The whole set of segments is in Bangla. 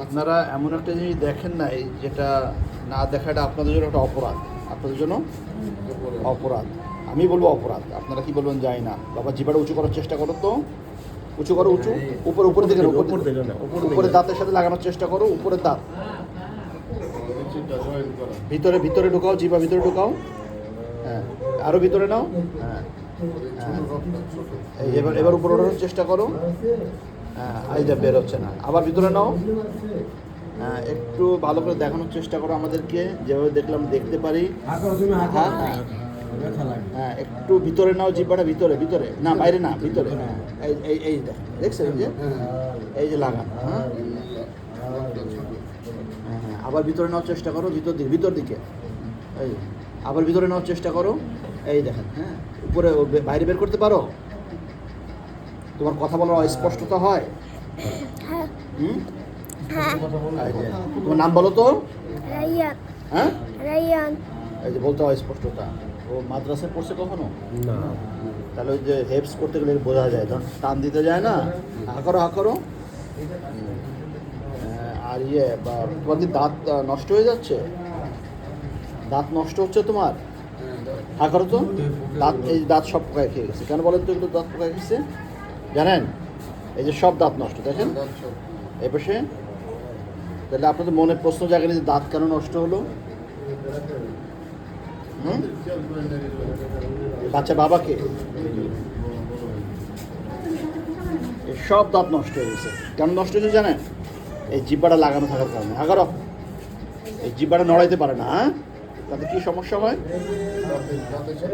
আপনারা এমন একটা জিনিস দেখেন নাই যেটা না দেখাটা আপনাদের জন্য একটা অপরাধ, আপনাদের জন্য অপরাধ। আমি বলবো অপরাধ, আপনারা কি বলবেন জানি না। বাবা জিবাটা উঁচু করার চেষ্টা করো, তো উঁচু করো, উঁচু উপরে উপরে দিকে উপরে দাঁতের সাথে লাগানোর চেষ্টা করো, উপরের দাঁত ভিতরে ভিতরে ঢোকাও, জিবা ভিতরে ঢোকাও, হ্যাঁ আরও ভিতরে নাও, হ্যাঁ এবার এবার উপরে ওঠানোর চেষ্টা করো, হ্যাঁ এইটা বের হচ্ছে না, আবার ভিতরে নাও, হ্যাঁ একটু ভালো করে দেখানোর চেষ্টা করো আমাদেরকে, যেভাবে দেখলাম দেখতে পারি। হ্যাঁ হ্যাঁ একটু ভিতরে নাও, জিব্বাটা ভিতরে ভিতরে, না বাইরে না ভিতরে, হ্যাঁ এই এই এই দেখছেন যে এই যে লাগান, হ্যাঁ হ্যাঁ আবার ভিতরে নেওয়ার চেষ্টা করো, ভিতর দিকে এই আবার ভিতরে নেওয়ার চেষ্টা করো, এই দেখেন, হ্যাঁ উপরে বাইরে বের করতে পারো? তোমার কথা বলার অস্পষ্টতা হয়? হুম তোমার নাম বলো তো? হ্যাঁ এই যে বলতে অস্পষ্টতা। ও মাদ্রাসায় পড়ছে কখনো? না। তাহলে ওই যে হেপস করতে গেলে বোঝা যায়, তখন টান দিতে যায় না, হা করো। আর বা তোমার কি দাঁত নষ্ট হয়ে যাচ্ছে? দাঁত নষ্ট হচ্ছে তোমার? হা করো তো। দাঁত, এই দাঁত সব পোকায় খেয়ে গেছে। কেন বলেন তো এগুলো দাঁত পোকায় খেয়েছে? জানেন? এই যে সব দাঁত নষ্ট, দেখেন এই পাশে। তাহলে আপনাদের মনে প্রশ্ন জাগেনি যে দাঁত কেন নষ্ট হলো? বাচ্চা বাবাকে সব দাঁত নষ্ট হয়ে গেছে। কেন নষ্ট হয়েছে জানেন? এই জিব্বাটা লাগানো থাকার কারণে। আগারও এই জিব্বাটা নড়াইতে পারে না, হ্যাঁ তাতে কী সমস্যা হয়?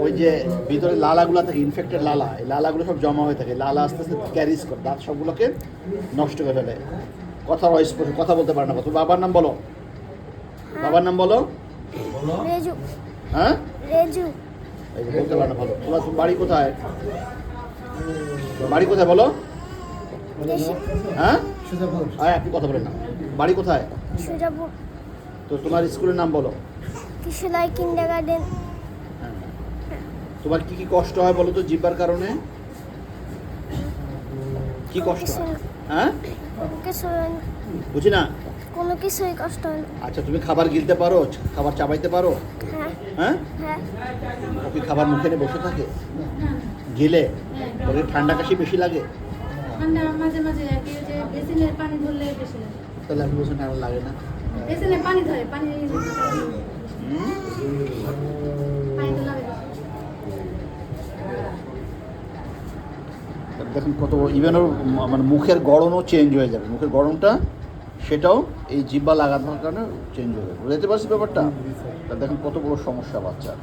ওই যে ভিতরে লালাগুলো থাকে, ইনফেক্টেড লালা, এই লালাগুলো সব জমা হয়ে থাকে, লালা আস্তে আস্তে ক্যারিজ করে দাঁত সবগুলোকে নষ্ট করে ফেলে। কথা বলতে পারে না। তোর বাবার নাম বলো, বাবার নাম বলো। হ্যাঁ এই যে বলতে পারে না ভালো। তোমার বাড়ি কোথায়? বাড়ি কোথায় বলো? হ্যাঁ হ্যাঁ আপনি কথা বলেন না। বাড়ি কোথায়? তো তোমার স্কুলের নাম বলো। কিশোরী কিন্ডারগার্টেন। তোমার কি কি কষ্ট হয় বলো তো জিব্বার কারণে? কি কষ্ট হয়? হ্যাঁ বুঝি না। কোনো কিছুই কষ্ট হয় না। আচ্ছা তুমি খাবার গিলতে পারো, খাবার চাবাইতে পারো? হ্যাঁ হ্যাঁ। ও কি খাবার মুখে নিয়ে বসে থাকে? গিলে ওকে ঠান্ডা কাশি বেশি লাগে? মাঝে মাঝে বেসিনের পানি ধরলে বেশি লাগে। তাহলে আপনি বলছেন ঠান্ডা লাগে না? বেসিনে পানি ধরে পানি দেখুন কত, ইভেন ওর মানে মুখের গড়নও চেঞ্জ হয়ে যাবে, মুখের গড়নটা সেটাও এই জিব্বা লাগানোর কারণে চেঞ্জ হয়ে যাবে। বুঝতে পারছি ব্যাপারটা? দেখুন কত বড় সমস্যা বাচ্চার।